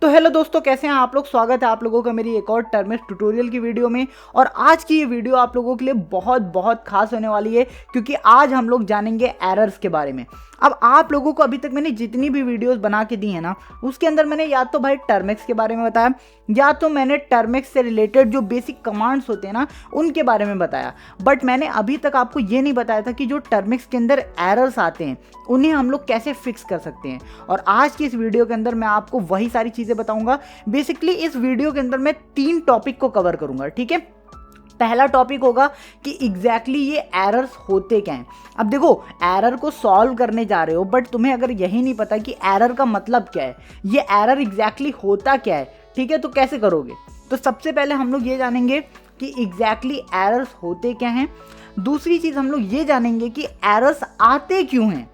तो हेलो दोस्तों, कैसे हैं आप लोग। स्वागत है आप लोगों का मेरी एक और टर्मिक्स ट्यूटोरियल की वीडियो में। और आज की ये वीडियो आप लोगों के लिए बहुत बहुत खास होने वाली है, क्योंकि आज हम लोग जानेंगे एरर्स के बारे में। अब आप लोगों को अभी तक मैंने जितनी भी वीडियोस बना के दी है ना, उसके अंदर मैंने या तो भाई टर्मिक्स के बारे में बताया, या तो मैंने टर्मिक्स से रिलेटेड जो बेसिक कमांड्स होते हैं ना उनके बारे में बताया। बट मैंने अभी तक आपको ये नहीं बताया था कि जो टर्मिक्स के अंदर एरर्स आते हैं उन्हें हम लोग कैसे फिक्स कर सकते हैं। और आज की इस वीडियो के अंदर मैं आपको वही सारी चीज़ें बताऊंगा। बेसिकली इस वीडियो के अंदर मैं 3 टॉपिक को कवर करूंगा, ठीक है। पहला टॉपिक होगा कि एग्जैक्टली ये एरर्स होते क्या हैं। अब देखो, एरर को सॉल्व करने जा रहे हो, बट तुम्हें अगर यही नहीं पता कि एरर का मतलब क्या है, ये एरर एग्जैक्टली होता क्या है, ठीक है, तो कैसे करोगे। तो सबसे पहले हम लोग ये जानेंगे कि एग्जैक्टली एरर्स होते क्या हैं। दूसरी चीज़ हम लोग ये जानेंगे कि एरर्स आते क्यों हैं,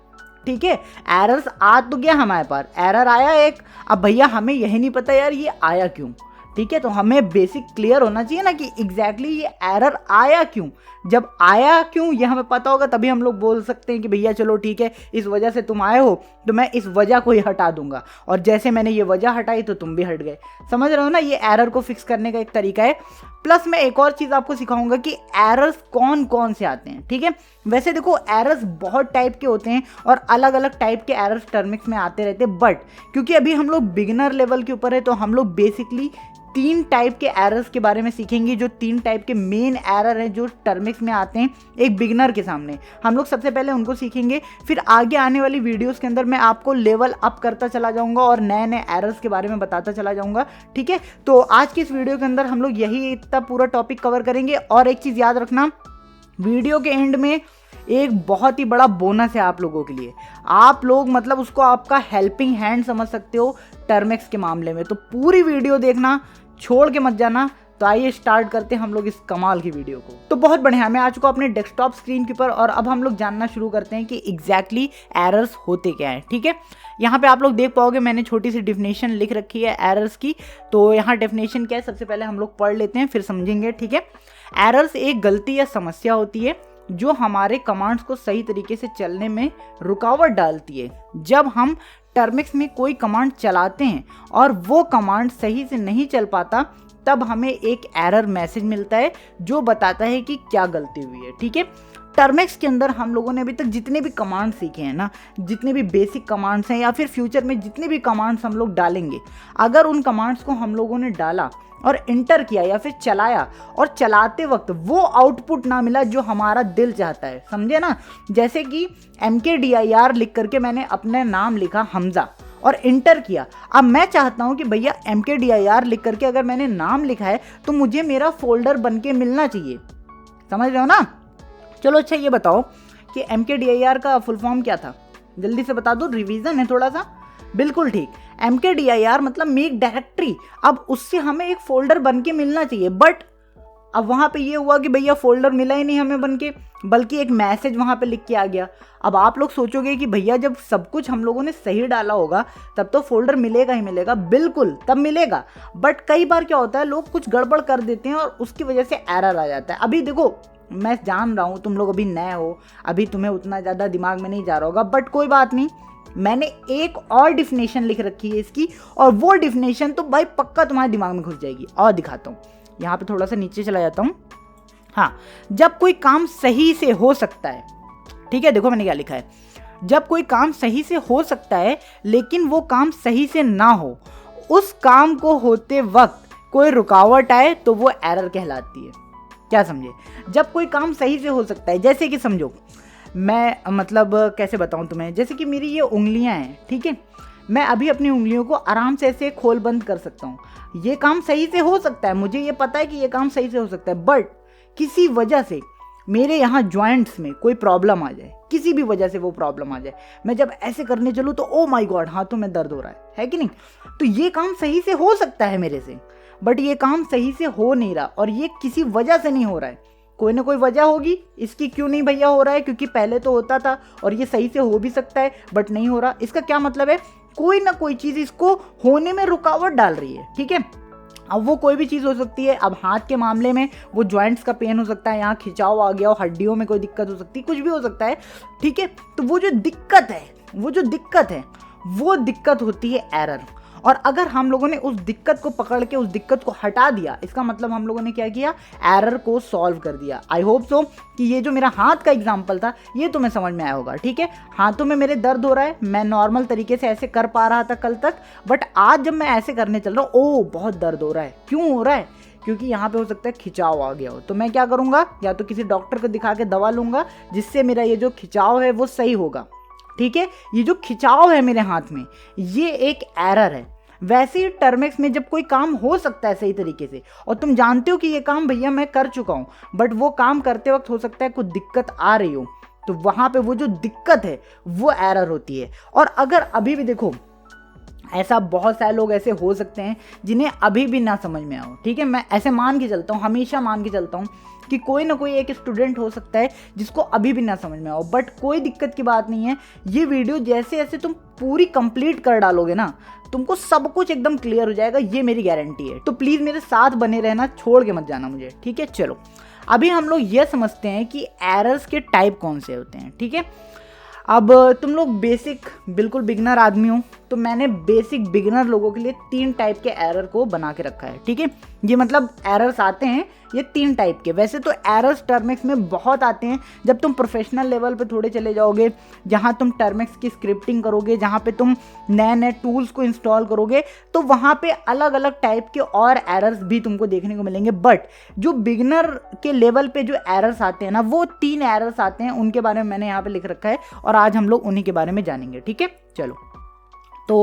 ठीक है। एरर्स आ तो गया हमारे पास, एरर आया एक, अब भैया हमें यही नहीं पता यार ये आया क्यों, ठीक है। तो हमें बेसिक क्लियर होना चाहिए ना कि एग्जैक्टली ये एरर आया क्यों। जब आया क्यों ये हमें पता होगा तभी हम लोग बोल सकते हैं कि भैया चलो ठीक है, इस वजह से तुम आए हो तो मैं इस वजह को ही हटा दूंगा, और जैसे मैंने ये वजह हटाई तो तुम भी हट गए। समझ रहे हो ना, ये एरर को फिक्स करने का एक तरीका है। प्लस मैं एक और चीज़ आपको सिखाऊंगा कि एरर्स कौन कौन से आते हैं, ठीक है। वैसे देखो, एरर्स बहुत टाइप के होते हैं और अलग अलग टाइप के एरर्स टर्मिक्स में आते रहते हैं। बट क्योंकि अभी हम लोग बिगिनर लेवल के ऊपर है तो हम लोग बेसिकली 3 टाइप के एरर्स के बारे में सीखेंगे, जो 3 टाइप के मेन एरर हैं जो टर्मिक्स में आते हैं एक बिगिनर के सामने। हम लोग सबसे पहले उनको सीखेंगे, फिर आगे आने वाली वीडियोस के अंदर मैं आपको लेवल अप करता चला जाऊंगा और नए नए एरर्स के बारे में बताता चला जाऊंगा, ठीक है। तो आज की इस वीडियो के अंदर हम लोग यही इतना पूरा टॉपिक कवर करेंगे। और एक चीज़ याद रखना, वीडियो के एंड में एक बहुत ही बड़ा बोनस है आप लोगों के लिए। आप लोग मतलब उसको आपका हेल्पिंग हैंड समझ सकते हो टर्मिक्स के मामले में। तो पूरी वीडियो देखना, छोड़ के मत जाना। तो आइए स्टार्ट करते हैं हम लोग इस कमाल की वीडियो को। तो बहुत बढ़िया, मैं आ चुका अपने डेस्कटॉप स्क्रीन के ऊपर और अब हम लोग जानना शुरू करते हैं कि एग्जैक्टली एरर्स होते क्या हैं, ठीक है। यहाँ पे आप लोग देख पाओगे मैंने छोटी सी डेफिनेशन लिख रखी है एरर्स की। तो यहाँ डेफिनेशन क्या है सबसे पहले हम लोग पढ़ लेते हैं, फिर समझेंगे, ठीक है। एरर्स एक गलती या समस्या होती है जो हमारे कमांड्स को सही तरीके से चलने में रुकावट डालती है। जब हम टर्मिक्स में कोई कमांड चलाते हैं और वो कमांड सही से नहीं चल पाता, तब हमें एक एरर मैसेज मिलता है जो बताता है कि क्या गलती हुई है, ठीक है। टर्मिक्स के अंदर हम लोगों ने अभी तक जितने भी कमांड सीखे हैं ना, जितने भी बेसिक कमांड्स हैं या फिर फ्यूचर में जितने भी कमांड्स हम लोग डालेंगे, अगर उन कमांड्स को हम लोगों ने डाला और इंटर किया या फिर चलाया और चलाते वक्त वो आउटपुट ना मिला जो हमारा दिल चाहता है, समझे ना। जैसे कि MKDIR लिख करके मैंने अपने नाम लिखा हमजा और इंटर किया। अब मैं चाहता हूं कि भैया MKDIR लिख करके अगर मैंने नाम लिखा है तो मुझे मेरा फोल्डर बन के मिलना चाहिए, समझ रहे हो ना। चलो अच्छा ये बताओ कि MKDIR का फुल फॉर्म क्या था, जल्दी से बता दो, रिवीजन है थोड़ा सा। बिल्कुल ठीक, MKDIR मतलब मेक डायरेक्टरी। अब उससे हमें एक फोल्डर बन के मिलना चाहिए, बट अब वहाँ पे ये हुआ कि भैया फोल्डर मिला ही नहीं हमें बन के, बल्कि एक मैसेज वहाँ पे लिख के आ गया। अब आप लोग सोचोगे कि भैया जब सब कुछ हम लोगों ने सही डाला होगा तब तो फोल्डर मिलेगा ही मिलेगा, बिल्कुल तब मिलेगा। बट कई बार क्या होता है, लोग कुछ गड़बड़ कर देते हैं और उसकी वजह से एरर आ जाता है। अभी देखो, मैं जान रहा हूँ तुम लोग अभी नए हो, अभी तुम्हें उतना ज़्यादा दिमाग में नहीं जा रहा होगा, बट कोई बात नहीं, मैंने एक और डिफिनेशन लिख रखी है इसकी, और वो डिफिनेशन तो भाई पक्का तुम्हारे दिमाग में घुस जाएगी। और दिखाता हूँ, यहाँ पे थोड़ा सा नीचे चला जाता हूँ। हाँ, जब कोई काम सही से हो सकता है, ठीक है, देखो मैंने क्या लिखा है, जब कोई काम सही से हो सकता है लेकिन वो काम सही से ना हो, उस काम को होते वक्त कोई रुकावट आए तो वो एरर कहलाती है। क्या समझे, जब कोई काम सही से हो सकता है, जैसे कि समझो मैं मतलब कैसे बताऊं तुम्हें, जैसे कि मेरी ये उंगलियां हैं, ठीक है, मैं अभी अपनी उंगलियों को आराम से ऐसे खोल बंद कर सकता हूँ। ये काम सही से हो सकता है, मुझे ये पता है कि ये काम सही से हो सकता है, बट किसी वजह से मेरे यहाँ जॉइंट्स में कोई प्रॉब्लम आ जाए, किसी भी वजह से वो प्रॉब्लम आ जाए, मैं जब ऐसे करने चलूँ तो ओ माय गॉड हाथों में दर्द हो रहा है कि नहीं। तो ये काम सही से हो सकता है मेरे से, बट ये काम सही से हो नहीं रहा, और ये किसी वजह से नहीं हो रहा है। कोई ना कोई वजह होगी इसकी, क्यों नहीं भैया हो रहा है, क्योंकि पहले तो होता था और ये सही से हो भी सकता है बट नहीं हो रहा। इसका क्या मतलब है, कोई ना कोई चीज़ इसको होने में रुकावट डाल रही है, ठीक है। अब वो कोई भी चीज़ हो सकती है। अब हाथ के मामले में वो जॉइंट्स का पेन हो सकता है, यहाँ खिंचाव आ गया हो, हड्डियों में कोई दिक्कत हो सकती है, कुछ भी हो सकता है, ठीक है। तो वो जो दिक्कत है वो दिक्कत होती है एरर। और अगर हम लोगों ने उस दिक्कत को पकड़ के उस दिक्कत को हटा दिया, इसका मतलब हम लोगों ने क्या किया, एरर को सॉल्व कर दिया। आई होप सो कि ये जो मेरा हाथ का एग्जाम्पल था ये तुम्हें समझ में आया होगा। ठीक है, हाथों में मेरे दर्द हो रहा है, मैं नॉर्मल तरीके से ऐसे कर पा रहा था कल तक, बट आज जब मैं ऐसे करने चल रहा हूँ, ओ बहुत दर्द हो रहा है। क्यों हो रहा है? क्योंकि यहाँ पे हो सकता है खिंचाव आ गया हो। तो मैं क्या करूँगा, या तो किसी डॉक्टर को दिखा के दवा लूँगा जिससे मेरा ये जो खिंचाव है वो सही होगा। ठीक है, ये जो खिंचाव है मेरे हाथ में ये एक एरर है। वैसे ही टर्मेक्स में जब कोई काम हो सकता है सही तरीके से और तुम जानते हो कि ये काम भैया मैं कर चुका हूँ, बट वो काम करते वक्त हो सकता है कुछ दिक्कत आ रही हो, तो वहाँ पे वो जो दिक्कत है वो एरर होती है। और अगर अभी भी देखो, ऐसा बहुत सारे लोग ऐसे हो सकते हैं जिन्हें अभी भी ना समझ में आओ। ठीक है, मैं ऐसे मान के चलता हूँ, हमेशा मान के चलता हूँ कि कोई ना कोई एक स्टूडेंट हो सकता है जिसको अभी भी ना समझ में आओ, बट कोई दिक्कत की बात नहीं है। ये वीडियो जैसे जैसे तुम पूरी कंप्लीट कर डालोगे ना, तुमको सब कुछ एकदम क्लियर हो जाएगा, ये मेरी गारंटी है। तो प्लीज़ मेरे साथ बने रहना, छोड़ के मत जाना मुझे। ठीक है, चलो अभी हम लोग ये समझते हैं कि एरर्स के टाइप कौन से होते हैं। ठीक है, अब तुम लोग बेसिक बिल्कुल बिगनर आदमी हो, तो मैंने बेसिक बिगनर लोगों के लिए 3 टाइप के एरर को बना के रखा है। ठीक है, ये मतलब एरर्स आते हैं ये 3 टाइप के। वैसे तो एरर्स टर्मेक्स में बहुत आते हैं, जब तुम प्रोफेशनल लेवल पे थोड़े चले जाओगे, जहाँ तुम टर्मेक्स की स्क्रिप्टिंग करोगे, जहाँ पे तुम नए नए टूल्स को इंस्टॉल करोगे, तो वहाँ पे अलग अलग टाइप के और एरर्स भी तुमको देखने को मिलेंगे। बट जो बिगनर के लेवल पे जो एरर्स आते हैं ना, वो 3 एरर्स आते हैं, उनके बारे में मैंने यहाँ पे लिख रखा है और आज हम लोग उन्हीं के बारे में जानेंगे। ठीक है, चलो तो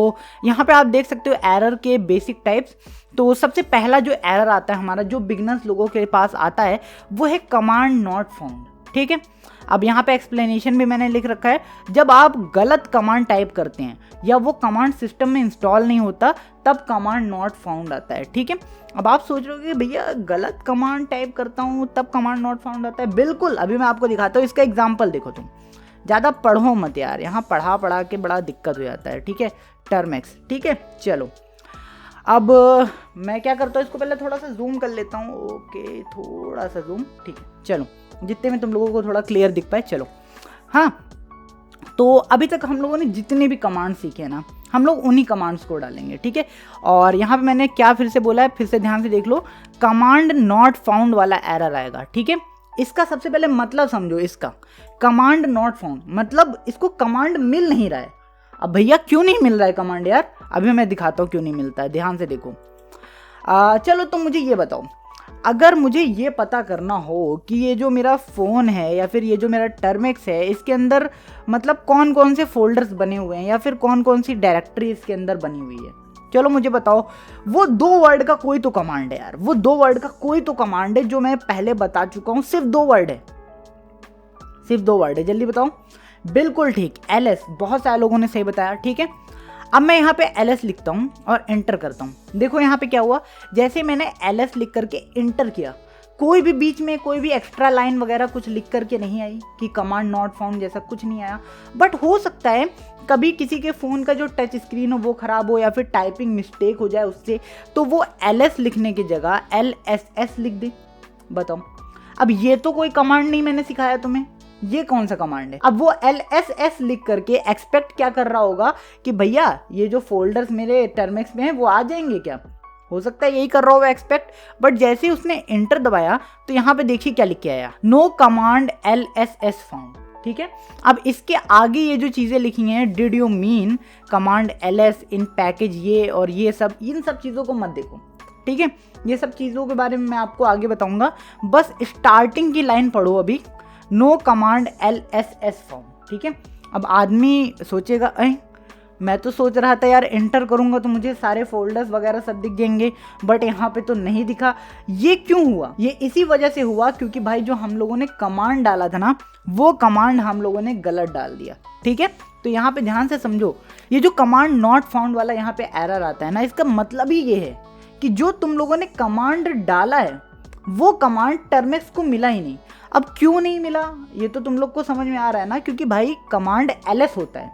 यहाँ पे आप देख सकते हो एरर के बेसिक टाइप्स। तो सबसे पहला जो एरर आता है हमारा, जो बिगनर्स लोगों के पास आता है, वो है कमांड नॉट फाउंड। ठीक है, अब यहाँ पे एक्सप्लेनेशन भी मैंने लिख रखा है। जब आप गलत कमांड टाइप करते हैं या वो कमांड सिस्टम में इंस्टॉल नहीं होता, तब कमांड नॉट फाउंड आता है। ठीक है, अब आप सोच रहे हो कि भैया गलत कमांड टाइप करता हूँ तब कमांड नॉट फाउंड आता है। बिल्कुल, अभी मैं आपको दिखाता हूँ। इसका एग्जाम्पल देखो, तुम ज़्यादा पढ़ो मत यार, यहाँ पढ़ा के बड़ा दिक्कत हो जाता है। ठीक है, टर्मेक्स। ठीक है, चलो अब मैं क्या करता हूँ, इसको पहले थोड़ा सा जूम कर लेता हूँ। ओके, थोड़ा सा जूम। ठीक है, चलो जितने में तुम लोगों को थोड़ा क्लियर दिख पाए। चलो हाँ, तो अभी तक हम लोगों ने जितने भी कमांड सीखे ना, हम लोग उन्हीं कमांड्स को डालेंगे। ठीक है, और यहाँ पे मैंने क्या फिर से बोला है, फिर से ध्यान से देख लो। कमांड नॉट फाउंड वाला एरर आएगा। ठीक है, इसका सबसे पहले मतलब समझो। इसका कमांड नॉट फाउंड मतलब इसको कमांड मिल नहीं रहा है। अब भैया क्यों नहीं मिल रहा है कमांड यार, अभी मैं दिखाता हूँ क्यों नहीं मिलता है, ध्यान से देखो। चलो तुम मुझे ये बताओ, अगर मुझे ये पता करना हो कि ये जो मेरा फ़ोन है या फिर ये जो मेरा टर्मेक्स है, इसके अंदर मतलब कौन कौन से फोल्डर्स बने हुए हैं या फिर कौन कौन सी डायरेक्टरी इसके अंदर बनी हुई है, चलो मुझे बताओ। वो 2 वर्ड का कोई तो कमांड है यार, वो 2 वर्ड का कोई तो कमांड है जो मैं पहले बता चुका हूँ। सिर्फ 2 वर्ड है, सिर्फ 2 वर्ड है, जल्दी बताओ। बिल्कुल ठीक, ls। बहुत सारे लोगों ने सही बताया। ठीक है, अब मैं यहाँ पे ls लिखता हूँ और एंटर करता हूँ। देखो यहाँ पे क्या हुआ, जैसे मैंने ls लिख करके एंटर किया, कोई भी बीच में कोई भी एक्स्ट्रा लाइन वगैरह कुछ लिख करके नहीं आई कि कमांड नॉट फाउंड जैसा कुछ नहीं आया। बट हो सकता है कभी किसी के फ़ोन का जो टच स्क्रीन हो वो ख़राब हो या फिर टाइपिंग मिस्टेक हो जाए उससे, तो वो ls लिखने की जगह lss लिख दे। बताओ, अब ये तो कोई कमांड नहीं मैंने सिखाया तुम्हें, ये कौन सा कमांड है? अब वो LSS लिख करके एक्सपेक्ट क्या कर रहा होगा कि भैया ये जो फोल्डर्स मेरे टर्मेक्स में है वो आ जाएंगे क्या, हो सकता है यही कर रहा होगा एक्सपेक्ट। बट जैसे ही उसने एंटर दबाया तो यहाँ पे देखिए क्या लिख के आया, नो कमांड LSS फाउंड। ठीक है, अब इसके आगे ये जो चीज़ें लिखी हैं, did you mean command ls in package ये और ये सब, इन सब चीज़ों को मत देखो। ठीक है, ये सब चीज़ों के बारे में मैं आपको आगे बताऊंगा, बस स्टार्टिंग की लाइन पढ़ो अभी, नो कमांड LSS फाउंड। ठीक है, अब आदमी सोचेगा मैं तो सोच रहा था यार एंटर करूंगा तो मुझे सारे फोल्डर्स वगैरह सब दिख जाएंगे, बट यहाँ पे तो नहीं दिखा। ये क्यों हुआ? ये इसी वजह से हुआ क्योंकि भाई जो हम लोगों ने कमांड डाला था ना, वो कमांड हम लोगों ने गलत डाल दिया। ठीक है, तो यहाँ पे ध्यान से समझो, ये जो कमांड नॉट फाउंड वाला यहाँ पे एरर आता है ना, इसका मतलब ही ये है कि जो तुम लोगों ने कमांड डाला है वो कमांड टर्मेक्स को मिला ही नहीं। अब क्यों नहीं मिला ये तो तुम लोग को समझ में आ रहा है ना, क्योंकि भाई कमांड ls होता है,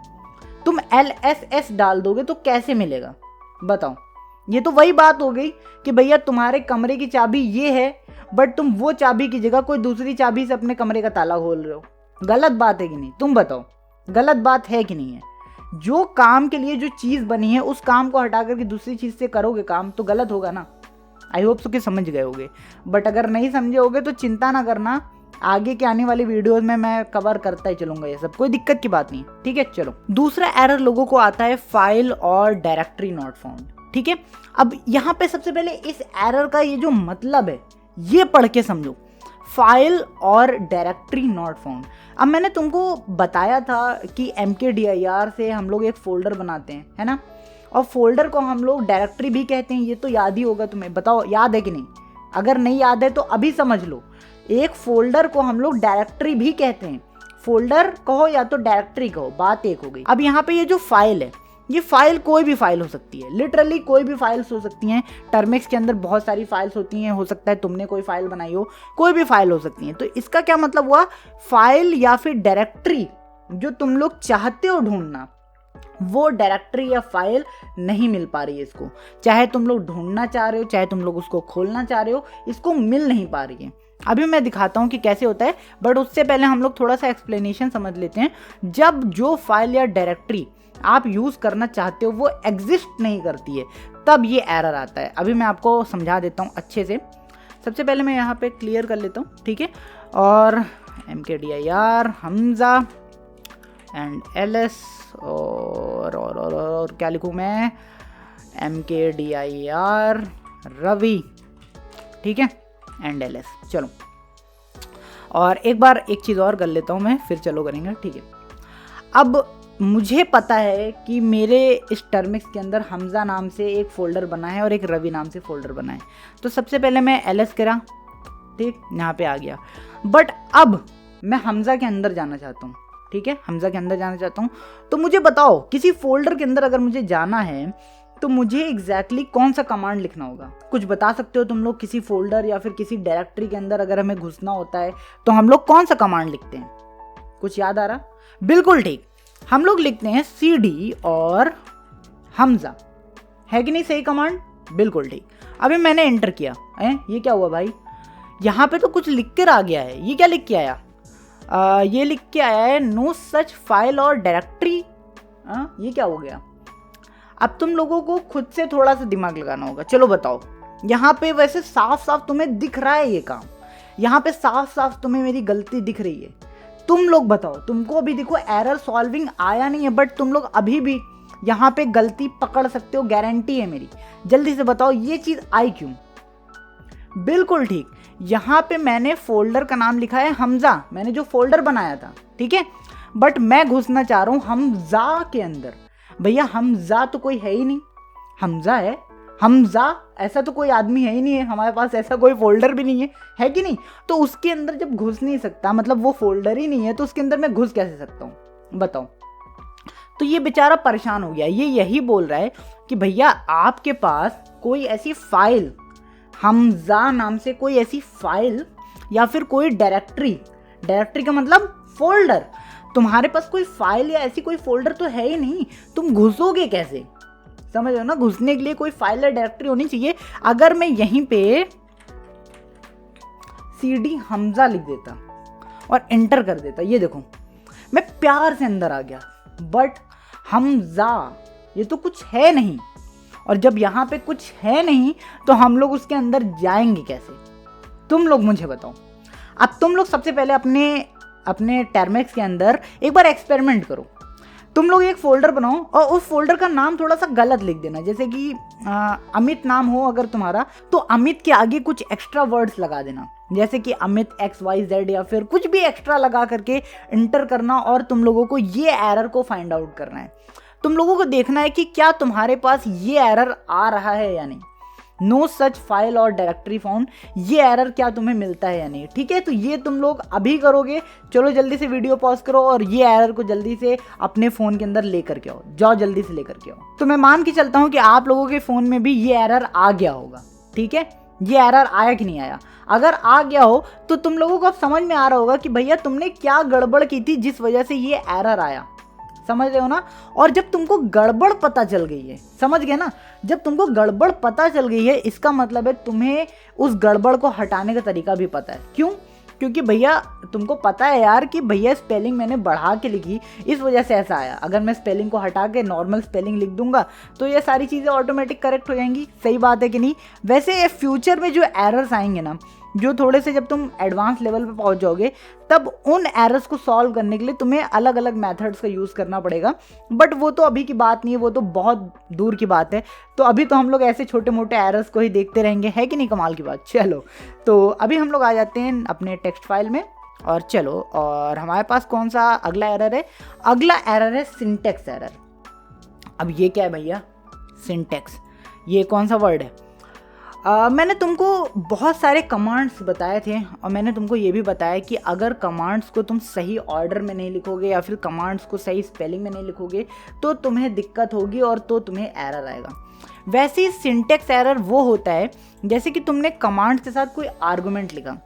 तुम LSS डाल दोगे तो कैसे मिलेगा बताओ। ये तो वही बात हो गई कि भैया तुम्हारे कमरे की चाबी ये है, बट तुम वो चाबी की जगह कोई दूसरी चाबी से अपने कमरे का ताला खोल रहे हो। गलत बात है कि नहीं, तुम बताओ, गलत बात है कि नहीं है? जो काम के लिए जो चीज़ बनी है उस काम को हटा करके दूसरी चीज़ से करोगे काम तो गलत होगा ना। आई होप सो कि समझ गए होगे, बट अगर नहीं समझे होगे तो चिंता ना करना, आगे के आने वाली वीडियोस में मैं कवर करता ही चलूंगा ये सब, कोई दिक्कत की बात नहीं, ठीक है। चलो, दूसरा एरर लोगों को आता है फाइल और डायरेक्टरी नॉट फाउंड, ठीक है। अब यहाँ पे सबसे पहले इस एरर का ये जो मतलब है ये पढ़ के समझो, फाइल और डायरेक्टरी नॉट फाउंड। अब मैंने तुमको बताया था कि MKDIR से हम लोग एक फोल्डर बनाते हैं, है ना, और फोल्डर को हम लोग डायरेक्टरी भी कहते हैं, ये तो याद ही होगा तुम्हें, बताओ याद है कि नहीं? अगर नहीं याद है तो अभी समझ लो, एक फोल्डर को हम लोग डायरेक्टरी भी कहते हैं, फोल्डर कहो या तो डायरेक्टरी कहो, बात एक हो गई। अब यहाँ पे ये जो फाइल है, ये फाइल कोई भी फाइल हो सकती है, लिटरली कोई भी फाइल्स हो सकती हैं। टर्मिक्स के अंदर बहुत सारी फाइल्स होती हैं, हो सकता है तुमने कोई फाइल बनाई हो, कोई भी फाइल हो सकती है। तो इसका क्या मतलब हुआ, फाइल या फिर डायरेक्टरी जो तुम लोग चाहते हो ढूंढना, वो डायरेक्टरी या फाइल नहीं मिल पा रही है इसको, चाहे तुम लोग ढूंढना चाह रहे हो, चाहे तुम लोग उसको खोलना चाह रहे हो, इसको मिल नहीं पा रही है। अभी मैं दिखाता हूँ कि कैसे होता है, बट उससे पहले हम लोग थोड़ा सा एक्सप्लेनेशन समझ लेते हैं। जब जो फाइल या डायरेक्टरी आप यूज़ करना चाहते हो वो एग्जिस्ट नहीं करती है, तब ये एरर आता है। अभी मैं आपको समझा देता हूँ अच्छे से। सबसे पहले मैं यहाँ पे क्लियर कर लेता हूँ, ठीक है, और MKDIR हमजा एंड LS और क्या लिखूँ मैं, MKDIR रवि, ठीक है, एंड LS। चलो, और एक बार एक चीज़ और कर लेता हूँ मैं, फिर चलो करेंगे, ठीक है। अब मुझे पता है कि मेरे इस टर्मिक्स के अंदर हमजा नाम से एक फ़ोल्डर बना है और एक रवि नाम से फ़ोल्डर बना है। तो सबसे पहले मैं LS करा, ठीक, यहाँ पे आ गया। बट अब मैं हमजा के अंदर जाना चाहता हूँ, ठीक है, हमजा के अंदर जाना चाहता हूँ। तो मुझे बताओ, किसी फोल्डर के अंदर अगर मुझे जाना है तो मुझे एग्जैक्टली कौन सा कमांड लिखना होगा? कुछ बता सकते हो तुम लोग? किसी फोल्डर या फिर किसी डायरेक्टरी के अंदर अगर हमें घुसना होता है तो हम लोग कौन सा कमांड लिखते हैं? कुछ याद आ रहा? बिल्कुल ठीक, हम लोग लिखते हैं CD और हमजा, है कि नहीं सही कमांड? बिल्कुल ठीक। अभी मैंने एंटर किया, ये क्या हुआ भाई? यहाँ पे तो कुछ लिख कर आ गया है, ये क्या लिख के आया? ये लिख के आया है नो सच फाइल और डायरेक्टरी। ये क्या हो गया? अब तुम लोगों को खुद से थोड़ा सा दिमाग लगाना होगा। चलो बताओ, यहाँ पे वैसे साफ साफ तुम्हें दिख रहा है ये काम, यहाँ पे साफ साफ तुम्हें मेरी गलती दिख रही है। तुम लोग बताओ, तुमको अभी देखो एरर सॉल्विंग आया नहीं है, बट तुम लोग अभी भी यहाँ पे गलती पकड़ सकते हो, गारंटी है मेरी। जल्दी से बताओ ये चीज आई क्यों? बिल्कुल ठीक, यहाँ पे मैंने फोल्डर का नाम लिखा है हमजा, मैंने जो फोल्डर बनाया था, ठीक है, बट मैं घुसना चाह रहा हूँ हमजा के अंदर। भैया हमजा तो कोई है ही नहीं, हमजा है, हमजा ऐसा तो कोई आदमी है ही नहीं है, हमारे पास ऐसा कोई फोल्डर भी नहीं है कि नहीं? तो उसके अंदर जब घुस नहीं सकता, मतलब वो फोल्डर ही नहीं है, तो उसके अंदर मैं घुस कैसे सकता हूँ बताओ? तो ये बेचारा परेशान हो गया, ये यही बोल रहा है कि भैया आपके पास कोई ऐसी फाइल, हमजा नाम से कोई ऐसी फाइल या फिर कोई डायरेक्टरी, डायरेक्टरी का मतलब फोल्डर, तुम्हारे पास कोई फाइल या ऐसी कोई फोल्डर तो है ही नहीं, तुम घुसोगे कैसे? समझ रहे हो ना? घुसने के लिए कोई फाइल या डायरेक्टरी होनी चाहिए। अगर मैं यहीं पे CD हमजा लिख देता और एंटर कर देता, ये देखो मैं प्यार से अंदर आ गया, बट हमजा ये तो कुछ है नहीं, और जब यहाँ पे कुछ है नहीं तो हम लोग उसके अंदर जाएंगे कैसे? तुम लोग मुझे बताओ। अब तुम लोग सबसे पहले अपने टर्मिक्स के अंदर एक बार एक्सपेरिमेंट करो। तुम लोग एक फोल्डर बनाओ और उस फोल्डर का नाम थोड़ा सा गलत लिख देना, जैसे कि अमित नाम हो अगर तुम्हारा, तो अमित के आगे कुछ एक्स्ट्रा वर्ड्स लगा देना, जैसे कि अमित XYZ या फिर कुछ भी एक्स्ट्रा लगा करके इंटर करना, और तुम लोगों को ये एरर को फाइंड आउट करना है। तुम लोगों को देखना है कि क्या तुम्हारे पास ये एरर आ रहा है या नहीं, नो सच फाइल और डायरेक्टरी फाउंड, ये एरर क्या तुम्हें मिलता है या नहीं, ठीक है? तो ये तुम लोग अभी करोगे। चलो जल्दी से वीडियो पॉज करो और ये एरर को जल्दी से अपने फ़ोन के अंदर लेकर के आओ, जाओ जल्दी से लेकर के आओ। तो मैं मान के चलता हूँ कि आप लोगों के फ़ोन में भी ये एरर आ गया होगा, ठीक है? ये एरर आया कि नहीं आया? अगर आ गया हो तो तुम लोगों को अब समझ में आ रहा होगा कि भैया तुमने क्या गड़बड़ की थी जिस वजह से ये एरर आया, समझ रहे हो ना? और जब तुमको गड़बड़ पता चल गई है, समझ गए ना, जब तुमको गड़बड़ पता चल गई है, इसका मतलब है तुम्हें उस गड़बड़ को हटाने का तरीका भी पता है। क्यों? क्योंकि भैया तुमको पता है यार कि भैया स्पेलिंग मैंने बढ़ा के लिखी, इस वजह से ऐसा आया। अगर मैं स्पेलिंग को हटा के नॉर्मल स्पेलिंग लिख दूंगा तो ये सारी चीज़ें ऑटोमेटिक करेक्ट हो जाएंगी। सही बात है कि नहीं? वैसे फ्यूचर में जो एरर्स आएंगे ना, जो थोड़े से जब तुम एडवांस लेवल पे पहुंच जाओगे, तब उन एरर्स को सॉल्व करने के लिए तुम्हें अलग अलग मेथड्स का यूज़ करना पड़ेगा। बट वो तो अभी की बात नहीं है, वो तो बहुत दूर की बात है। तो अभी तो हम लोग ऐसे छोटे मोटे एरर्स को ही देखते रहेंगे, है कि नहीं? कमाल की बात। चलो, तो अभी हम लोग आ जाते हैं अपने टेक्स्ट फाइल में, और चलो, और हमारे पास कौन सा अगला एरर है? अगला एरर है सिंटेक्स एरर। अब ये क्या है भैया? सिंटेक्स, ये कौन सा वर्ड है? मैंने तुमको बहुत सारे कमांड्स बताए थे, और मैंने तुमको ये भी बताया कि अगर कमांड्स को तुम सही ऑर्डर में नहीं लिखोगे या फिर कमांड्स को सही स्पेलिंग में नहीं लिखोगे तो तुम्हें दिक्कत होगी और तो तुम्हें एरर आएगा। वैसे ही सिंटेक्स एरर वो होता है जैसे कि तुमने कमांड्स के साथ कोई आर्गुमेंट लिखा,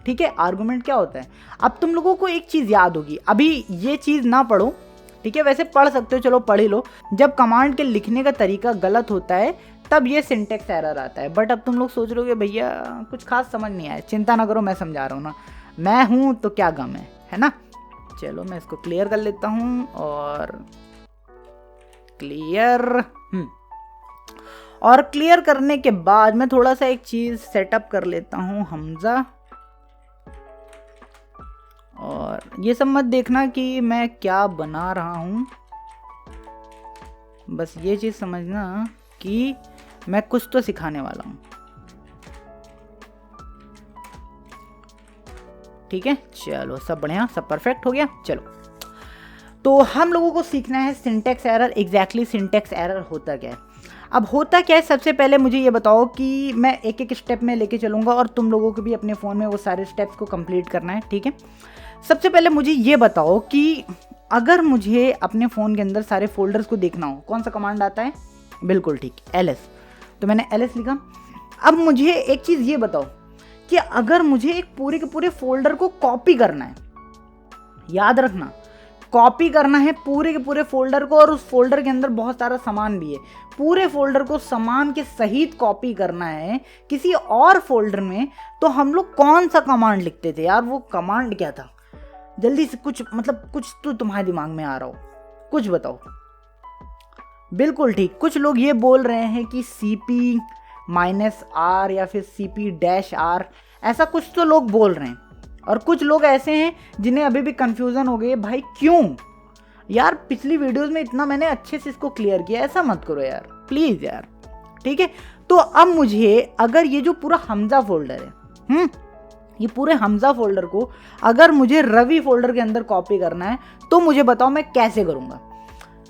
ठीक है? आर्गुमेंट क्या होता है? अब तुम लोगों को एक चीज़ याद होगी, अभी ये चीज़ ना पढ़ो, ठीक है? वैसे पढ़ सकते हो, चलो पढ़ ही लो। जब कमांड के लिखने का तरीका गलत होता है तब ये सिंटेक्स एरर आता है। बट अब तुम लोग सोच रहे हो भैया कुछ खास समझ नहीं आया। चिंता ना करो, मैं समझा रहा हूँ ना, मैं हूँ तो क्या गम है ना? चलो मैं इसको क्लियर कर लेता हूँ, और क्लियर और क्लियर करने के बाद मैं थोड़ा सा एक चीज़ सेटअप कर लेता हूँ, हमजा। और ये सब मत देखना कि मैं क्या बना रहा हूँ, बस ये चीज़ समझना कि मैं कुछ तो सिखाने वाला हूँ, ठीक है? चलो, सब बढ़िया, सब परफेक्ट हो गया। चलो, तो हम लोगों को सीखना है syntax error. Exactly syntax error होता क्या है? अब होता क्या है, सबसे पहले मुझे ये बताओ कि मैं एक एक स्टेप में लेके चलूँगा और तुम लोगों को भी अपने फ़ोन में वो सारे स्टेप्स को कंप्लीट करना है, ठीक है? सबसे पहले मुझे ये बताओ कि अगर मुझे अपने फ़ोन के अंदर सारे फोल्डर्स को देखना हो, कौन सा कमांड आता है? बिल्कुल ठीक, ls। तो मैंने ls लिखा। अब मुझे एक चीज़ ये बताओ कि अगर मुझे एक पूरे के पूरे फोल्डर को कॉपी करना है, याद रखना, कॉपी करना है पूरे के पूरे फोल्डर को, और उस फोल्डर के अंदर बहुत सारा सामान भी है, पूरे फोल्डर को सामान के सहित कॉपी करना है किसी और फोल्डर में, तो हम लोग कौन सा कमांड लिखते थे यार? वो कमांड क्या था? जल्दी से कुछ, मतलब कुछ तो तुम्हारे दिमाग में आ रहा हो, कुछ बताओ। बिल्कुल ठीक, कुछ लोग ये बोल रहे हैं कि cp-r या फिर cp-r, ऐसा कुछ तो लोग बोल रहे हैं। और कुछ लोग ऐसे हैं जिन्हें अभी भी कंफ्यूजन हो गई, भाई क्यों यार? पिछली वीडियोस में इतना मैंने अच्छे से इसको क्लियर किया, ऐसा मत करो यार, प्लीज यार, ठीक है? तो अब मुझे, अगर ये जो पूरा हमजा फोल्डर है, ये पूरे हमजा फोल्डर को अगर मुझे रवि फोल्डर के अंदर कॉपी करना है, तो मुझे बताओ मैं कैसे करूँगा?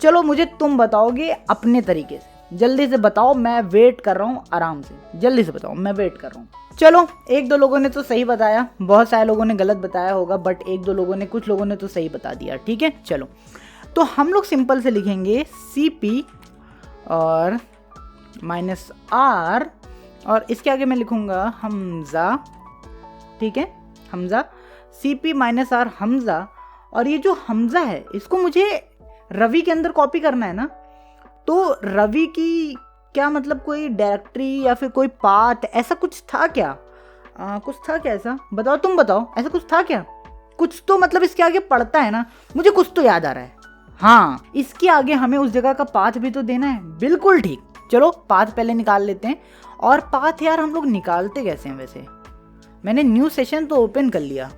चलो मुझे तुम बताओगे अपने तरीके से, जल्दी से बताओ, मैं वेट कर रहा हूँ आराम से, जल्दी से बताओ, मैं वेट कर रहा हूँ। चलो, एक दो लोगों ने तो सही बताया, बहुत सारे लोगों ने गलत बताया होगा, बट एक दो लोगों ने, कुछ लोगों ने तो सही बता दिया, ठीक है? चलो, तो हम लोग सिंपल से लिखेंगे cp और -r, और इसके आगे मैं लिखूंगा हमजा, ठीक है? हमजा, cp-r हमजा। और ये जो हमजा है, इसको मुझे रवि के अंदर कॉपी करना है ना, तो रवि की क्या मतलब कोई डायरेक्टरी या फिर कोई पाथ, ऐसा कुछ था क्या? कुछ था क्या ऐसा? बताओ, तुम बताओ, ऐसा कुछ था क्या? कुछ तो मतलब इसके आगे पड़ता है ना, मुझे कुछ तो याद आ रहा है। हाँ, इसके आगे हमें उस जगह का पाथ भी तो देना है। बिल्कुल ठीक, चलो पाथ पहले निकाल लेते हैं। और पाथ यार हम लोग निकालते कैसे हैं? वैसे मैंने न्यू सेशन तो ओपन कर लिया,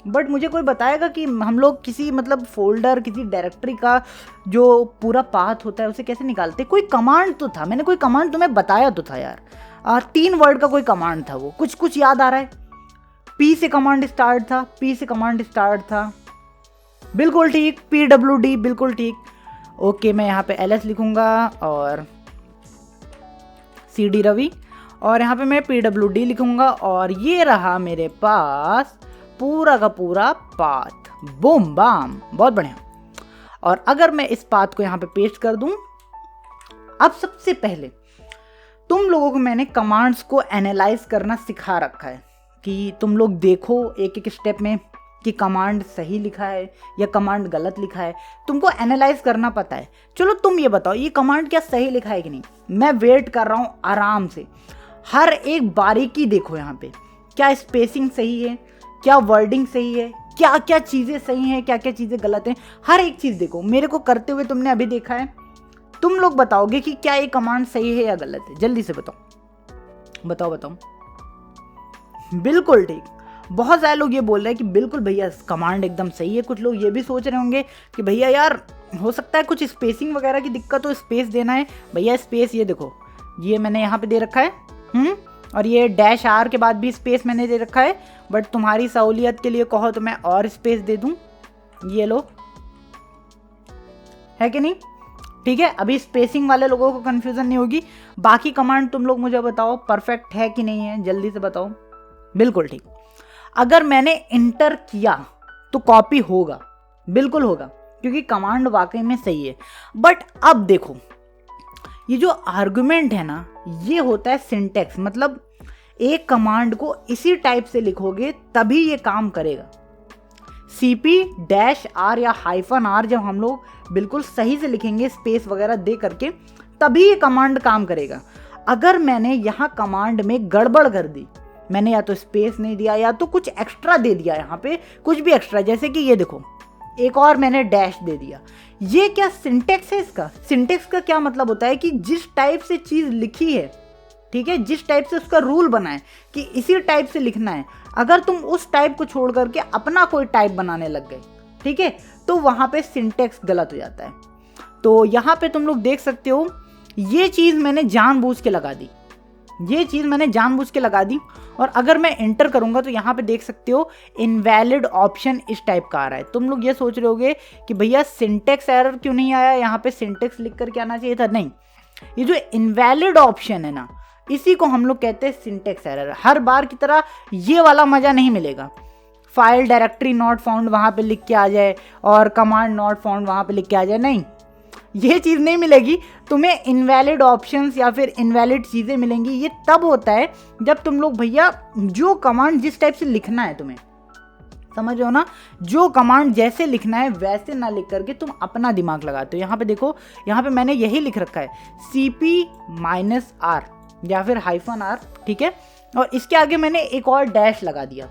बट मुझे कोई बताएगा कि हम लोग किसी मतलब फोल्डर, किसी डायरेक्टरी का जो पूरा पाथ होता है उसे कैसे निकालते? कोई कमांड तो था, मैंने कोई कमांड तुम्हें बताया तो था यार, 3 वर्ड का कोई कमांड था, वो कुछ याद आ रहा है। P से कमांड स्टार्ट था, P से कमांड स्टार्ट था, बिल्कुल ठीक, PWD, बिल्कुल ठीक। ओके, मैं यहाँ पे ls लिखूंगा और CD रवि, और यहाँ पे मैं PWD लिखूंगा, और ये रहा मेरे पास पूरा का पूरा पाथ। बूम बाम, बहुत बढ़िया। और अगर मैं इस पाथ को यहाँ पे पेस्ट कर दूं, अब सबसे पहले तुम लोगों को मैंने कमांड्स को एनालाइज करना सिखा रखा है कि तुम लोग देखो एक एक स्टेप में कि कमांड सही लिखा है या कमांड गलत लिखा है, तुमको एनालाइज करना पता है। चलो तुम ये बताओ, ये कमांड क्या सही लिखा है कि नहीं? मैं वेट कर रहा हूँ आराम से, हर एक बारीकी देखो यहाँ पे, क्या स्पेसिंग सही है, क्या वर्डिंग सही है, क्या क्या चीज़ें सही हैं, क्या क्या चीज़ें गलत हैं, हर एक चीज़ देखो। मेरे को करते हुए तुमने अभी देखा है, तुम लोग बताओगे कि क्या ये कमांड सही है या गलत है। जल्दी से बताओ बताओ बताओ। बिल्कुल ठीक। बहुत सारे लोग ये बोल रहे हैं कि बिल्कुल भैया कमांड एकदम सही है। कुछ लोग ये भी सोच रहे होंगे कि भैया यार हो सकता है कुछ स्पेसिंग वगैरह की दिक्कत हो, स्पेस देना है। भैया स्पेस ये देखो, ये मैंने यहाँ पे दे रखा है, और ये डैश आर के बाद भी स्पेस मैंने दे रखा है। बट तुम्हारी सहूलियत के लिए कहो तो मैं और स्पेस दे दूँ, ये लो, है कि नहीं? ठीक है, अभी स्पेसिंग वाले लोगों को कंफ्यूजन नहीं होगी। बाकी कमांड तुम लोग मुझे बताओ परफेक्ट है कि नहीं है, जल्दी से बताओ। बिल्कुल ठीक। अगर मैंने इंटर किया तो कॉपी होगा, बिल्कुल होगा, क्योंकि कमांड वाकई में सही है। बट अब देखो, ये जो आर्गुमेंट है ना, ये होता है सिंटेक्स, मतलब एक कमांड को इसी टाइप से लिखोगे तभी ये काम करेगा। CP-R या -R जब हम लोग बिल्कुल सही से लिखेंगे स्पेस वगैरह दे करके, तभी ये कमांड काम करेगा। अगर मैंने यहाँ कमांड में गड़बड़ कर दी, मैंने या तो स्पेस नहीं दिया या तो कुछ एक्स्ट्रा दे दिया, यहाँ पे कुछ भी एक्स्ट्रा, जैसे कि ये देखो एक और मैंने डैश दे दिया, ये क्या सिंटेक्स है इसका? सिंटेक्स का क्या मतलब होता है कि जिस टाइप से चीज़ लिखी है, ठीक है, जिस टाइप से उसका रूल बना है कि इसी टाइप से लिखना है, अगर तुम उस टाइप को छोड़ करके अपना कोई टाइप बनाने लग गए, ठीक है, तो वहाँ पे सिंटेक्स गलत हो जाता है। तो यहाँ पे तुम लोग देख सकते हो, ये चीज़ मैंने जानबूझ के लगा दी, ये चीज़ मैंने जानबूझ के लगा दी। और अगर मैं एंटर करूँगा तो यहाँ पे देख सकते हो इनवैलिड ऑप्शन इस टाइप का आ रहा है। तुम लोग ये सोच रहे होगे कि भैया सिंटेक्स एरर क्यों नहीं आया, यहाँ पे सिंटेक्स लिख करके आना चाहिए था। नहीं, ये जो इनवैलिड ऑप्शन है ना, इसी को हम लोग कहते हैं सिंटेक्स एरर। हर बार की तरह ये वाला मज़ा नहीं मिलेगा, फाइल डायरेक्टरी नॉट फाउंड वहाँ पे लिख के आ जाए और कमांड नॉट फाउंड वहाँ पे लिख के आ जाए, नहीं, ये चीज़ नहीं मिलेगी तुम्हें। इनवैलिड ऑप्शंस या फिर इनवैलिड चीज़ें मिलेंगी, ये तब होता है जब तुम लोग भैया जो कमांड जिस टाइप से लिखना है तुम्हें, समझ रहे हो ना, जो कमांड जैसे लिखना है वैसे ना लिख करके तुम अपना दिमाग लगाते हो। यहाँ पे देखो, यहाँ पे मैंने यही लिख रखा है CP-R या फिर -R, ठीक है, और इसके आगे मैंने एक और डैश लगा दिया।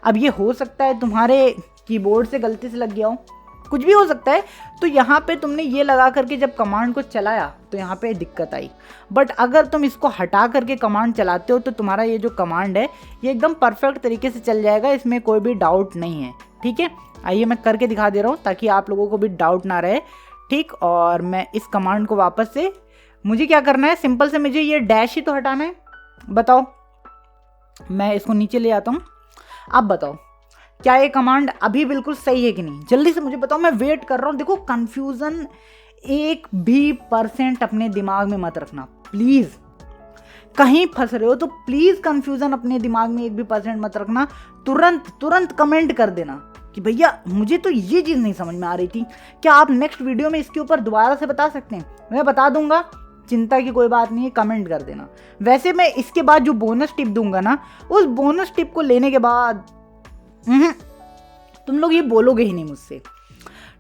अब ये हो सकता है तुम्हारे कीबोर्ड से गलती से लग गया हो, कुछ भी हो सकता है। तो यहाँ पे तुमने ये लगा करके जब कमांड को चलाया तो यहाँ पे दिक्कत आई। बट अगर तुम इसको हटा करके कमांड चलाते हो तो तुम्हारा ये जो कमांड है ये एकदम परफेक्ट तरीके से चल जाएगा, इसमें कोई भी डाउट नहीं है, ठीक है। आइए मैं करके दिखा दे रहा हूँ ताकि आप लोगों को भी डाउट ना रहे, ठीक। और मैं इस कमांड को वापस से, मुझे क्या करना है, सिंपल से मुझे ये डैश ही तो हटाना है। बताओ, मैं इसको नीचे ले आता हूँ। अब बताओ क्या ये कमांड अभी बिल्कुल सही है कि नहीं, जल्दी से मुझे बताओ, मैं वेट कर रहा हूँ। देखो कंफ्यूजन 1% अपने दिमाग में मत रखना प्लीज़, कहीं फंस रहे हो तो प्लीज़ कंफ्यूजन अपने दिमाग में 1% मत रखना। तुरंत कमेंट कर देना कि भैया मुझे तो ये चीज़ नहीं समझ में आ रही थी, क्या आप नेक्स्ट वीडियो में इसके ऊपर दोबारा से बता सकते हैं? मैं बता दूंगा, चिंता की कोई बात नहीं है, कमेंट कर देना। वैसे मैं इसके बाद जो बोनस टिप दूंगा ना, उस बोनस टिप को लेने के बाद तुम लोग ये बोलोगे ही नहीं मुझसे,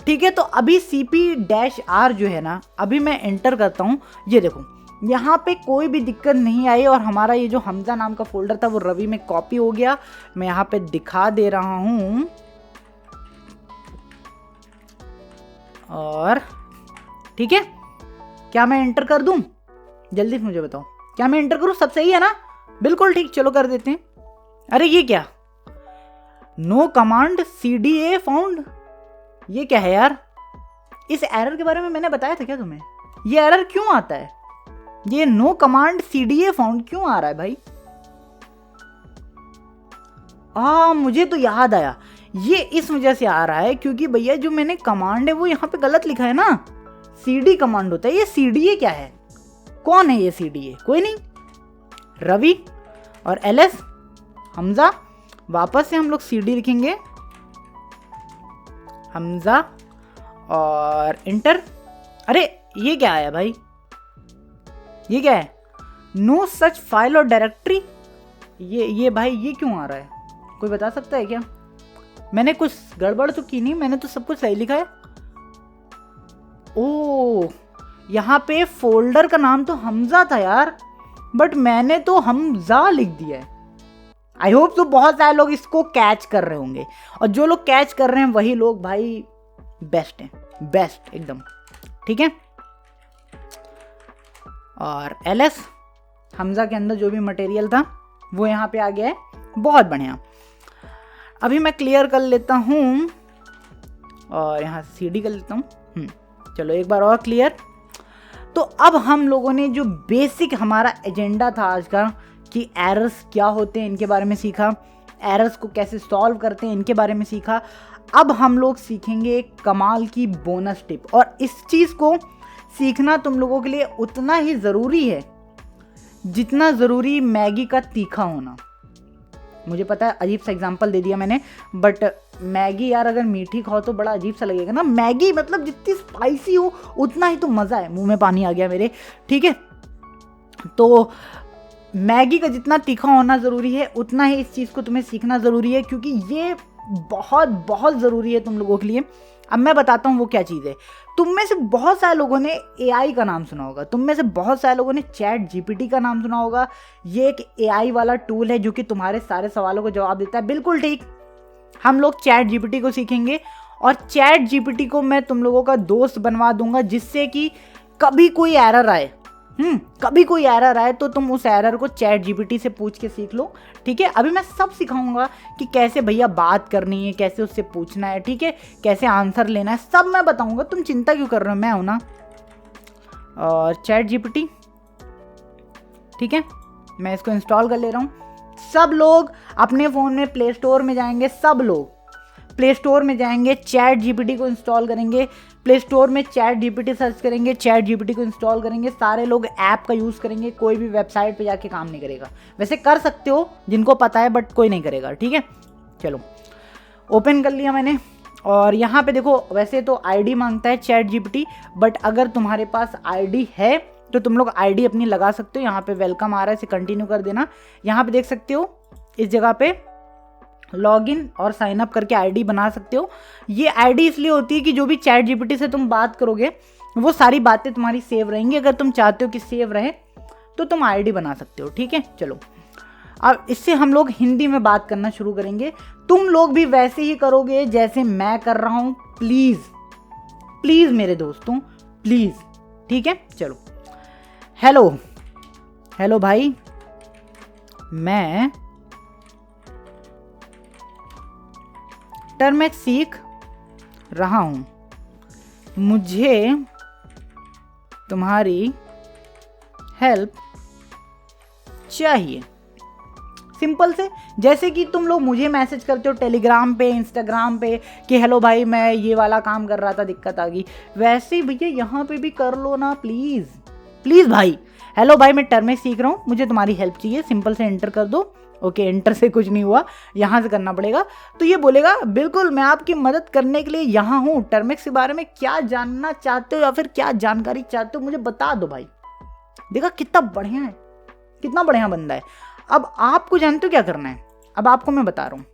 ठीक है। तो अभी CP-R जो है ना, अभी मैं एंटर करता हूँ। ये देखो यहाँ पे कोई भी दिक्कत नहीं आई और हमारा ये जो हमजा नाम का फोल्डर था वो रवि में कॉपी हो गया। मैं यहाँ पे दिखा दे रहा हूँ, और ठीक है, क्या मैं एंटर कर दूं? जल्दी से मुझे बताओ, क्या मैं एंटर करूं? सब सही है ना? बिल्कुल ठीक, चलो कर देते हैं। अरे ये क्या, नो कमांड CDA फाउंड, ये क्या है यार? इस एरर के बारे में मैंने बताया था क्या तुम्हें? ये एरर क्यों आता है? ये नो कमांड CDA फाउंड क्यों आ रहा है भाई? मुझे तो याद आया, ये इस वजह से आ रहा है क्योंकि भैया जो मैंने कमांड है वो यहाँ पे गलत लिखा है ना, CD कमांड होता है। ये CDA क्या है? कौन है ये CDA? कोई नहीं, रवि और LS हमजा। वापस से हम लोग CD लिखेंगे, हमजा और इंटर। अरे ये क्या आया भाई? ये क्या है? नो सच फाइल और डायरेक्टरी। ये भाई ये क्यों आ रहा है? कोई बता सकता है क्या? मैंने कुछ गड़बड़ तो की नहीं, मैंने तो सब कुछ सही लिखा है। ओह, यहाँ पे फोल्डर का नाम तो हमजा था यार, बट मैंने तो हमजा लिख दिया है। आई होप तो बहुत सारे लोग इसको कैच कर रहे होंगे, और जो लोग कैच कर रहे हैं वही लोग भाई बेस्ट हैं, बेस्ट एकदम, ठीक है। और LS हमजा के अंदर जो भी मटेरियल था वो यहाँ पे आ गया है, बहुत बढ़िया। अभी मैं क्लियर कर लेता हूँ और यहाँ CD कर लेता हूँ। चलो एक बार और क्लियर। तो अब हम लोगों ने जो बेसिक हमारा एजेंडा था आज का कि एरर्स क्या होते हैं इनके बारे में सीखा, एरर्स को कैसे सॉल्व करते हैं इनके बारे में सीखा। अब हम लोग सीखेंगे एक कमाल की बोनस टिप, और इस चीज़ को सीखना तुम लोगों के लिए उतना ही ज़रूरी है जितना ज़रूरी मैगी का तीखा होना। मुझे पता है अजीब सा एग्जांपल दे दिया मैंने, बट मैगी यार अगर मीठी खाओ तो बड़ा अजीब सा लगेगा ना। मैगी मतलब जितनी स्पाइसी हो उतना ही तो मज़ा है। मुंह में पानी आ गया मेरे, ठीक है। तो मैगी का जितना तीखा होना ज़रूरी है उतना ही इस चीज़ को तुम्हें सीखना ज़रूरी है, क्योंकि ये बहुत बहुत ज़रूरी है तुम लोगों के लिए। अब मैं बताता हूँ वो क्या चीज़ है। तुम में से बहुत सारे लोगों ने AI का नाम सुना होगा, तुम में से बहुत सारे लोगों ने ChatGPT का नाम सुना होगा। ये एक AI वाला टूल है जो कि तुम्हारे सारे सवालों को जवाब देता है, बिल्कुल ठीक। हम लोग ChatGPT को सीखेंगे, और ChatGPT को मैं तुम लोगों का दोस्त बनवा दूंगा, जिससे कि कभी कोई एरर आए, कभी कोई एरर आए तो तुम उस एरर को ChatGPT से पूछ के सीख लो, ठीक है। अभी मैं सब सिखाऊंगा कि कैसे भैया बात करनी है, कैसे उससे पूछना है, ठीक है, कैसे आंसर लेना है, सब मैं बताऊंगा। तुम चिंता क्यों कर रहे हो, मैं हूं ना। और ChatGPT, ठीक है, मैं इसको इंस्टॉल कर ले रहा हूँ। सब लोग अपने फ़ोन में प्ले स्टोर में जाएंगे, सब लोग प्ले स्टोर में जाएंगे, ChatGPT को इंस्टॉल करेंगे, प्ले स्टोर में ChatGPT सर्च करेंगे, ChatGPT को इंस्टॉल करेंगे। सारे लोग ऐप का यूज़ करेंगे, कोई भी वेबसाइट पे जाके काम नहीं करेगा। वैसे कर सकते हो जिनको पता है, बट कोई नहीं करेगा, ठीक है। चलो ओपन कर लिया मैंने, और यहाँ पे देखो वैसे तो ID मांगता है ChatGPT, बट अगर तुम्हारे पास ID है तो तुम लोग ID अपनी लगा सकते हो। यहाँ पे वेलकम आ रहा है, इसे कंटिन्यू कर देना। यहाँ पे देख सकते हो इस जगह पे लॉगिन और साइन अप करके ID बना सकते हो। ये ID इसलिए होती है कि जो भी ChatGPT से तुम बात करोगे वो सारी बातें तुम्हारी सेव रहेंगी। अगर तुम चाहते हो कि सेव रहे तो तुम ID बना सकते हो, ठीक है। चलो अब इससे हम लोग हिंदी में बात करना शुरू करेंगे। तुम लोग भी वैसे ही करोगे जैसे मैं कर रहा हूँ, प्लीज़ प्लीज़ मेरे दोस्तों, प्लीज़, ठीक है। चलो हेलो हेलो भाई, मैं टर्मेक्स सीख रहा हूँ, मुझे तुम्हारी हेल्प चाहिए। सिंपल से, जैसे कि तुम लोग मुझे मैसेज करते हो टेलीग्राम पे, इंस्टाग्राम पे कि हेलो भाई मैं ये वाला काम कर रहा था, दिक्कत आ गई, वैसे ही भैया यहाँ पे भी कर लो ना, प्लीज़ प्लीज़ भाई। हेलो भाई मैं टर्मेक्स सीख रहा हूँ, मुझे तुम्हारी हेल्प चाहिए। सिंपल से एंटर कर दो। ओके एंटर से कुछ नहीं हुआ, यहाँ से करना पड़ेगा। तो ये बोलेगा बिल्कुल मैं आपकी मदद करने के लिए यहाँ हूँ। टर्मेक्स के बारे में क्या जानना चाहते हो या फिर क्या जानकारी चाहते हो मुझे बता दो भाई। देखा कितना बढ़िया है, कितना बढ़िया बंदा है। अब आपको जानते हो क्या करना है, अब आपको मैं बता रहा हूँ।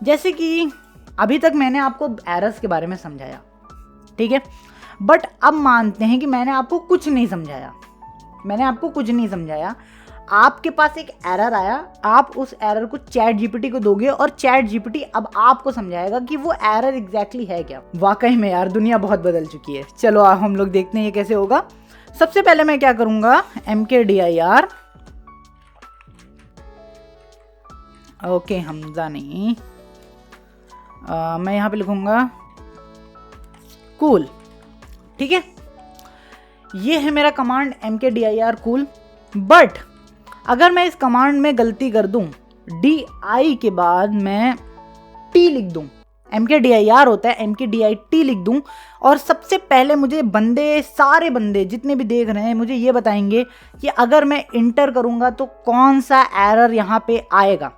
जैसे कि अभी तक मैंने आपको एरर्स के बारे में समझाया, ठीक है, बट अब मानते हैं कि मैंने आपको कुछ नहीं समझाया, मैंने आपको कुछ नहीं समझाया। आपके पास एक एरर आया, आप उस एरर को ChatGPT को दोगे और ChatGPT अब आपको समझाएगा कि वो एरर एग्जैक्टली है क्या। वाकई में यार दुनिया बहुत बदल चुकी है। चलो हम लोग देखते हैं ये कैसे होगा। सबसे पहले मैं क्या करूंगा, MKDIR, ओके हमजा नहीं, मैं यहाँ पे लिखूंगा कूल, ठीक है। ये है मेरा कमांड MKDIR कूल। बट अगर मैं इस कमांड में गलती कर दूं, DI के बाद मैं T लिख दूं, MKDIR होता है, MKDIT लिख दूं, और सबसे पहले मुझे बंदे, सारे बंदे जितने भी देख रहे हैं मुझे ये बताएंगे कि अगर मैं इंटर करूंगा तो कौन सा एरर यहाँ पे आएगा।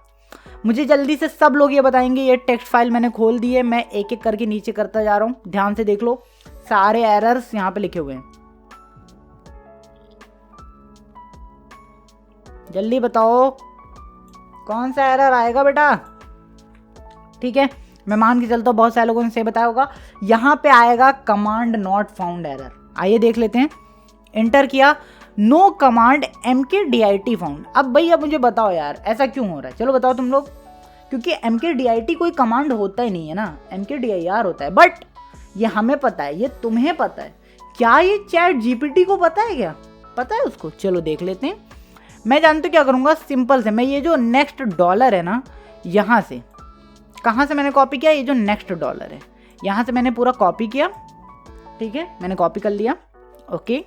मुझे जल्दी से सब लोग ये बताएंगे। ये टेक्स्ट फाइल मैंने खोल दी है, मैं एक एक करके नीचे करता जा रहा हूँ, ध्यान से देख लो। सारे एरर्स यहाँ पे लिखे हुए हैं, जल्दी बताओ कौन सा एरर आएगा बेटा, ठीक है। मैं मान के चलता हूँ बहुत सारे लोगों ने सही बताया होगा। यहाँ पे आएगा कमांड नॉट फाउंड एरर। आइए देख लेते हैं। एंटर किया, नो कमांड mkdir फाउंड। अब भैया मुझे बताओ यार ऐसा क्यों हो रहा है, चलो बताओ तुम लोग। क्योंकि mkdir कोई कमांड होता ही नहीं है ना, mkdir होता है। बट ये हमें पता है, ये तुम्हें पता है, क्या ये चैट जीपीटी को पता है? क्या पता है उसको? चलो देख लेते हैं। मैं जानते क्या करूँगा, सिंपल से मैं ये जो नेक्स्ट डॉलर है ना, यहाँ से कहाँ से मैंने कॉपी किया, ये जो नेक्स्ट डॉलर है यहाँ से मैंने पूरा कॉपी किया, ठीक है, मैंने कॉपी कर लिया, ओके।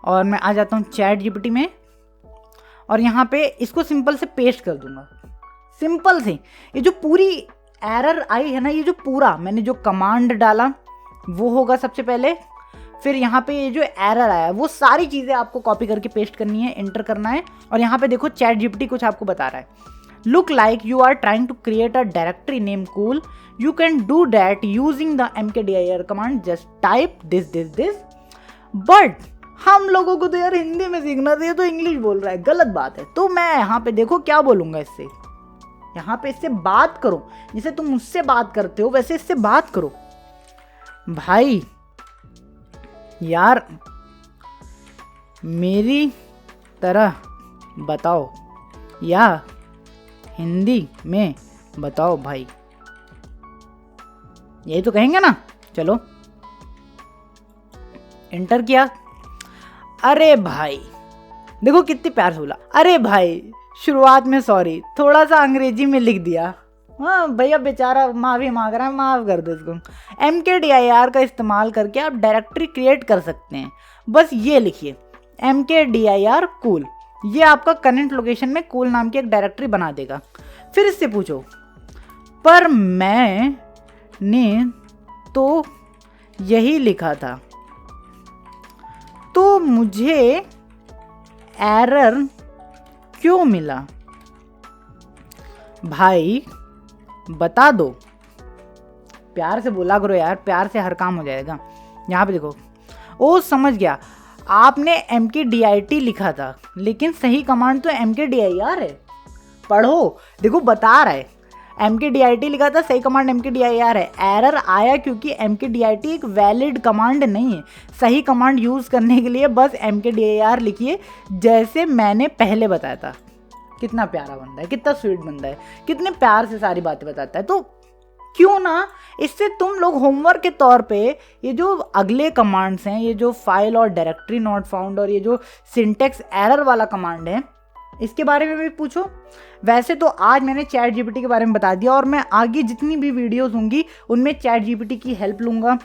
और मैं आ जाता हूँ चैट जीपीटी में और यहाँ पे इसको सिंपल से पेस्ट कर दूंगा, सिंपल से। ये जो पूरी एरर आई है ना, ये जो पूरा मैंने जो कमांड डाला वो होगा सबसे पहले, फिर यहाँ पे ये जो एरर आया वो सारी चीज़ें आपको कॉपी करके पेस्ट करनी है, एंटर करना है। और यहाँ पे देखो चैट जीपीटी कुछ आपको बता रहा है, look like you are trying to create a directory name cool, you can do that using the mkdir command, just type this. But हम लोगों को तो यार हिंदी में सीखना था, ये तो इंग्लिश बोल रहा है, गलत बात है। तो मैं यहाँ पे देखो क्या बोलूँगा इससे, यहाँ पे इससे बात करो, जैसे तुम मुझसे बात करते हो वैसे इससे बात करो। भाई यार मेरी तरह बताओ या हिंदी में बताओ भाई, यही तो कहेंगे ना। चलो एंटर किया, अरे भाई देखो कितनी प्यार से बोला, अरे भाई शुरुआत में सॉरी थोड़ा सा अंग्रेजी में लिख दिया, हाँ भैया बेचारा माफ़ी मांग रहा है, माफ़ कर दो इसको। mkdir का इस्तेमाल करके आप डायरेक्टरी क्रिएट कर सकते हैं, बस ये लिखिए mkdir कूल, ये आपका करंट लोकेशन में कूल नाम की एक डायरेक्टरी बना देगा। फिर इससे पूछो, पर मैंने तो यही लिखा था तो मुझे एरर क्यों मिला? भाई बता दो, प्यार से बोला करो यार, प्यार से हर काम हो जाएगा। यहाँ पे देखो, ओ समझ गया, आपने mkdir लिखा था लेकिन सही कमांड तो mkdir है। पढ़ो देखो बता रहा है, mkdir लिखा था, सही कमांड mkdir है। एरर आया क्योंकि mkdir एक वैलिड कमांड नहीं है। सही कमांड यूज़ करने के लिए बस mkdir लिखिए, जैसे मैंने पहले बताया था। कितना प्यारा बंदा है, कितना स्वीट बंदा है, कितने प्यार से सारी बातें बताता है। तो क्यों ना इससे तुम लोग होमवर्क के तौर पे ये जो अगले कमांड्स हैं, ये जो फाइल और डायरेक्टरी नॉट फाउंड और ये जो सिंटेक्स एरर वाला कमांड है, इसके बारे में भी पूछो। वैसे तो आज मैंने चैट जीपीटी के बारे में बता दिया और मैं आगे जितनी भी वीडियोस होंगी उनमें चैट जीपीटी की हेल्प लूँगा,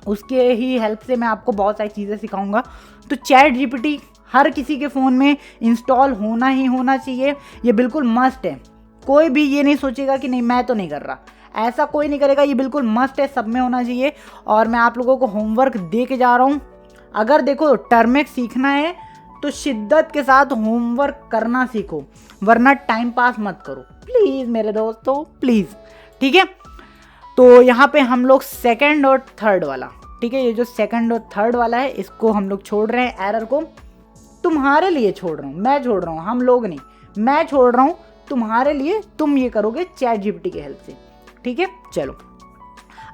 उसके ही हेल्प से मैं आपको बहुत सारी चीज़ें सिखाऊंगा। तो चैट जीपीटी हर किसी के फ़ोन में इंस्टॉल होना ही होना चाहिए, ये बिल्कुल मस्ट है। कोई भी ये नहीं सोचेगा कि नहीं मैं तो नहीं कर रहा, ऐसा कोई नहीं करेगा, ये बिल्कुल मस्ट है, सब में होना चाहिए। और मैं आप लोगों को होमवर्क दे के जा रहा हूँ। अगर देखो टर्मेक्स सीखना है तो शिद्दत के साथ होमवर्क करना सीखो, वरना टाइम पास मत करो प्लीज़ मेरे दोस्तों, प्लीज़, ठीक है। तो यहाँ पे हम लोग सेकंड और थर्ड वाला, ठीक है, ये जो सेकंड और थर्ड वाला है इसको हम लोग छोड़ रहे हैं, एरर को तुम्हारे लिए छोड़ रहा हूँ, मैं छोड़ रहा हूँ, हम लोग नहीं, मैं छोड़ रहा हूँ तुम्हारे लिए, तुम ये करोगे चैट जीपीटी की हेल्प से, ठीक है। चलो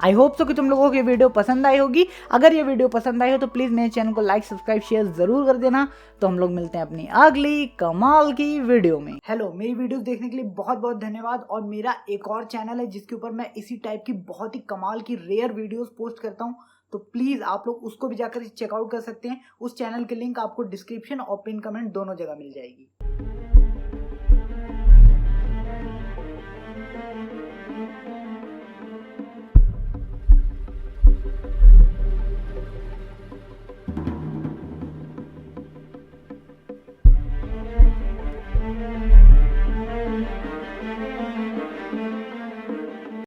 आई होप सो कि तुम लोगों को ये वीडियो पसंद आई होगी। अगर ये वीडियो पसंद आई हो तो प्लीज़ मेरे चैनल को लाइक सब्सक्राइब शेयर ज़रूर कर देना। तो हम लोग मिलते हैं अपनी अगली कमाल की वीडियो में। हेलो, मेरी वीडियोस देखने के लिए बहुत बहुत धन्यवाद। और मेरा एक और चैनल है जिसके ऊपर मैं इसी टाइप की बहुत ही कमाल की रेयर वीडियोस पोस्ट करता हूँ, तो प्लीज़ आप लोग उसको भी जाकर चेकआउट कर सकते हैं। उस चैनल की लिंक आपको डिस्क्रिप्शन और पिन कमेंट दोनों जगह मिल जाएगी।